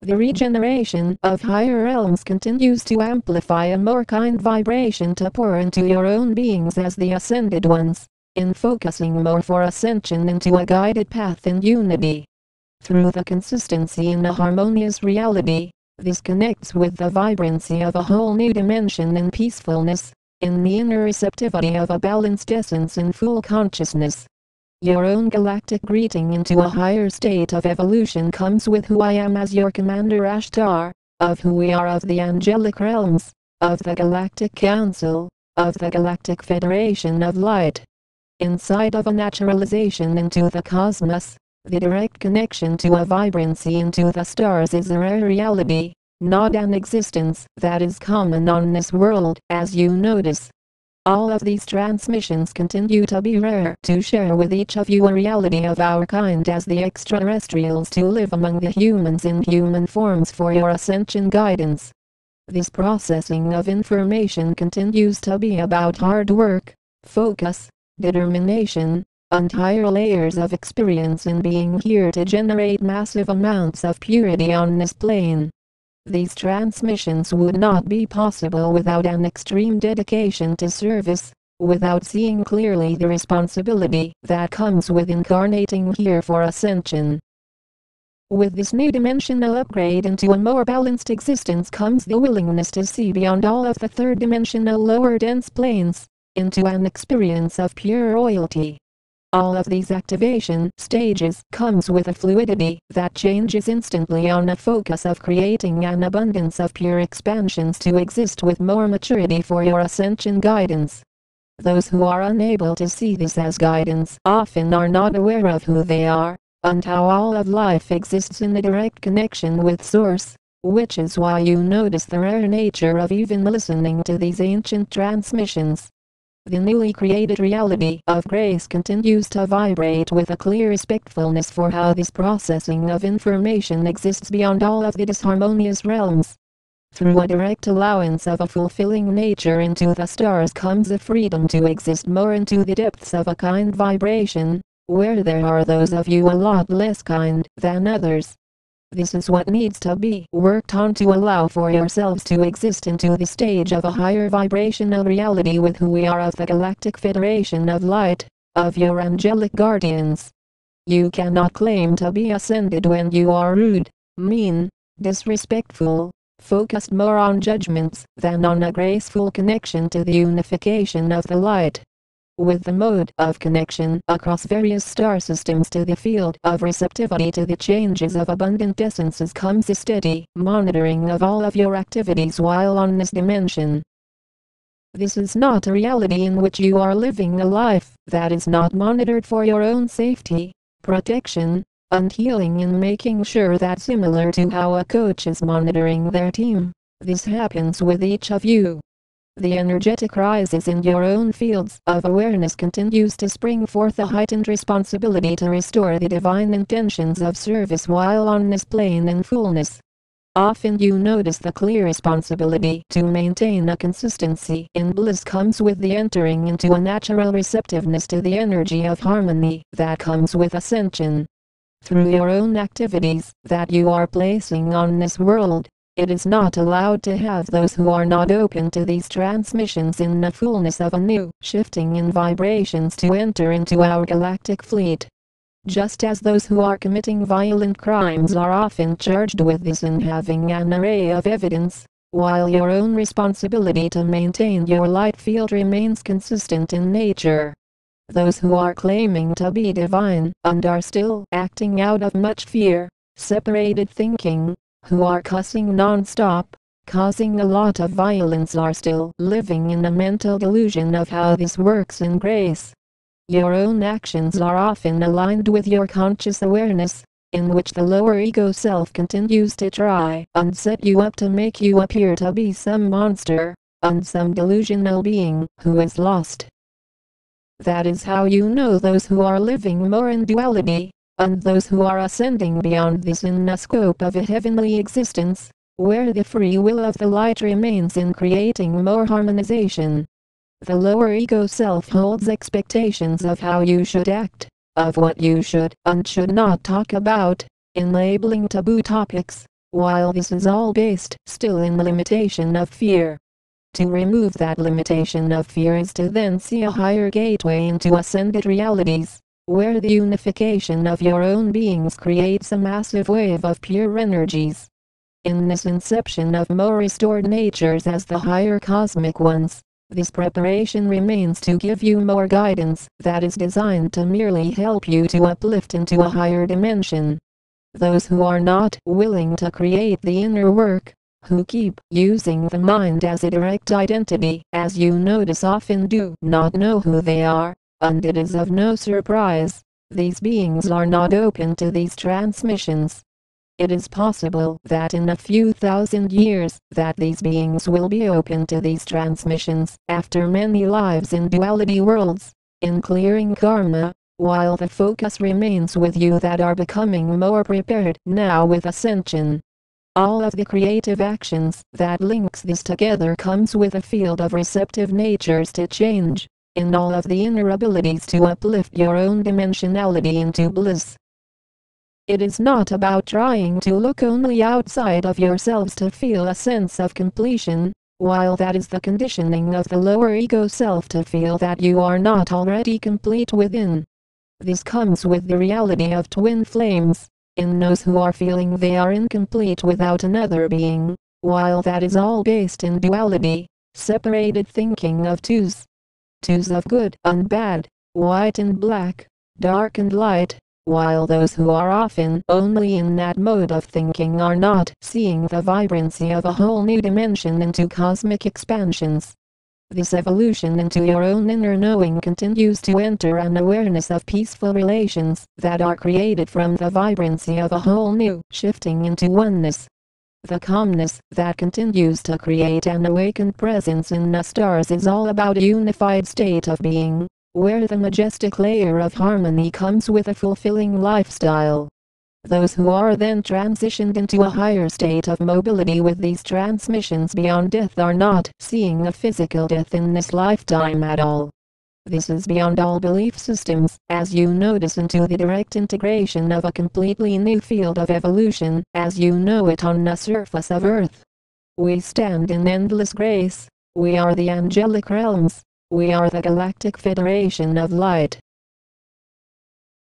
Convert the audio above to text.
The regeneration of higher realms continues to amplify a more kind vibration to pour into your own beings as the ascended ones, in focusing more for ascension into a guided path in unity. Through the consistency in a harmonious reality, this connects with the vibrancy of a whole new dimension in peacefulness, in the inner receptivity of a balanced essence in full consciousness. Your own galactic greeting into a higher state of evolution comes with who I am as your Commander Ashtar, of who we are of the angelic realms, of the Galactic Council, of the Galactic Federation of Light. Inside of a naturalization into the cosmos, the direct connection to a vibrancy into the stars is a rare reality, not an existence that is common on this world, as you notice. All of these transmissions continue to be rare to share with each of you a reality of our kind as the extraterrestrials to live among the humans in human forms for your ascension guidance. This processing of information continues to be about hard work, focus, determination, and higher layers of experience in being here to generate massive amounts of purity on this plane. These transmissions would not be possible without an extreme dedication to service, without seeing clearly the responsibility that comes with incarnating here for ascension. With this new dimensional upgrade into a more balanced existence comes the willingness to see beyond all of the third-dimensional lower dense planes, into an experience of pure royalty. All of these activation stages comes with a fluidity that changes instantly on a focus of creating an abundance of pure expansions to exist with more maturity for your ascension guidance. Those who are unable to see this as guidance often are not aware of who they are, and how all of life exists in a direct connection with Source, which is why you notice the rare nature of even listening to these ancient transmissions. The newly created reality of grace continues to vibrate with a clear respectfulness for how this processing of information exists beyond all of the disharmonious realms. Through a direct allowance of a fulfilling nature into the stars comes a freedom to exist more into the depths of a kind vibration, where there are those of you a lot less kind than others. This is what needs to be worked on to allow for yourselves to exist into the stage of a higher vibrational reality with who we are of the Galactic Federation of Light, of your angelic guardians. You cannot claim to be ascended when you are rude, mean, disrespectful, focused more on judgments than on a graceful connection to the unification of the light. With the mode of connection across various star systems to the field of receptivity to the changes of abundant essences comes a steady monitoring of all of your activities while on this dimension. This is not a reality in which you are living a life that is not monitored for your own safety, protection, and healing, in making sure that similar to how a coach is monitoring their team, this happens with each of you. The energetic rises in your own fields of awareness continues to spring forth a heightened responsibility to restore the divine intentions of service while on this plane in fullness. Often you notice the clear responsibility to maintain a consistency in bliss comes with the entering into a natural receptiveness to the energy of harmony that comes with ascension. Through your own activities that you are placing on this world, it is not allowed to have those who are not open to these transmissions in the fullness of a new shifting in vibrations to enter into our galactic fleet. Just as those who are committing violent crimes are often charged with this in having an array of evidence, while your own responsibility to maintain your light field remains consistent in nature. Those who are claiming to be divine and are still acting out of much fear, separated thinking, who are cussing non-stop, causing a lot of violence, are still living in a mental delusion of how this works in grace. Your own actions are often aligned with your conscious awareness, in which the lower ego self continues to try and set you up to make you appear to be some monster, and some delusional being who is lost. That is how you know those who are living more in duality, and those who are ascending beyond this in the scope of a heavenly existence, where the free will of the light remains in creating more harmonization. The lower ego self holds expectations of how you should act, of what you should and should not talk about, in labeling taboo topics, while this is all based still in the limitation of fear. To remove that limitation of fear is to then see a higher gateway into ascended realities, where the unification of your own beings creates a massive wave of pure energies. In this inception of more restored natures as the higher cosmic ones, this preparation remains to give you more guidance that is designed to merely help you to uplift into a higher dimension. Those who are not willing to create the inner work, who keep using the mind as a direct identity, as you notice often do not know who they are, and it is of no surprise, these beings are not open to these transmissions. It is possible that in a few thousand years that these beings will be open to these transmissions after many lives in duality worlds, in clearing karma, while the focus remains with you that are becoming more prepared now with ascension. All of the creative actions that links this together comes with a field of receptive natures to change, in all of the inner abilities to uplift your own dimensionality into bliss. It is not about trying to look only outside of yourselves to feel a sense of completion, while that is the conditioning of the lower ego self to feel that you are not already complete within. This comes with the reality of twin flames, in those who are feeling they are incomplete without another being, while that is all based in duality, separated thinking of twos. Twos of good and bad, white and black, dark and light, while those who are often only in that mode of thinking are not seeing the vibrancy of a whole new dimension into cosmic expansions. This evolution into your own inner knowing continues to enter an awareness of peaceful relations that are created from the vibrancy of a whole new shifting into oneness. The calmness that continues to create an awakened presence in the stars is all about a unified state of being, where the majestic layer of harmony comes with a fulfilling lifestyle. Those who are then transitioned into a higher state of mobility with these transmissions beyond death are not seeing a physical death in this lifetime at all. This is beyond all belief systems, as you notice into the direct integration of a completely new field of evolution, as you know it on the surface of Earth. We stand in endless grace. We are the angelic realms. We are the Galactic Federation of Light.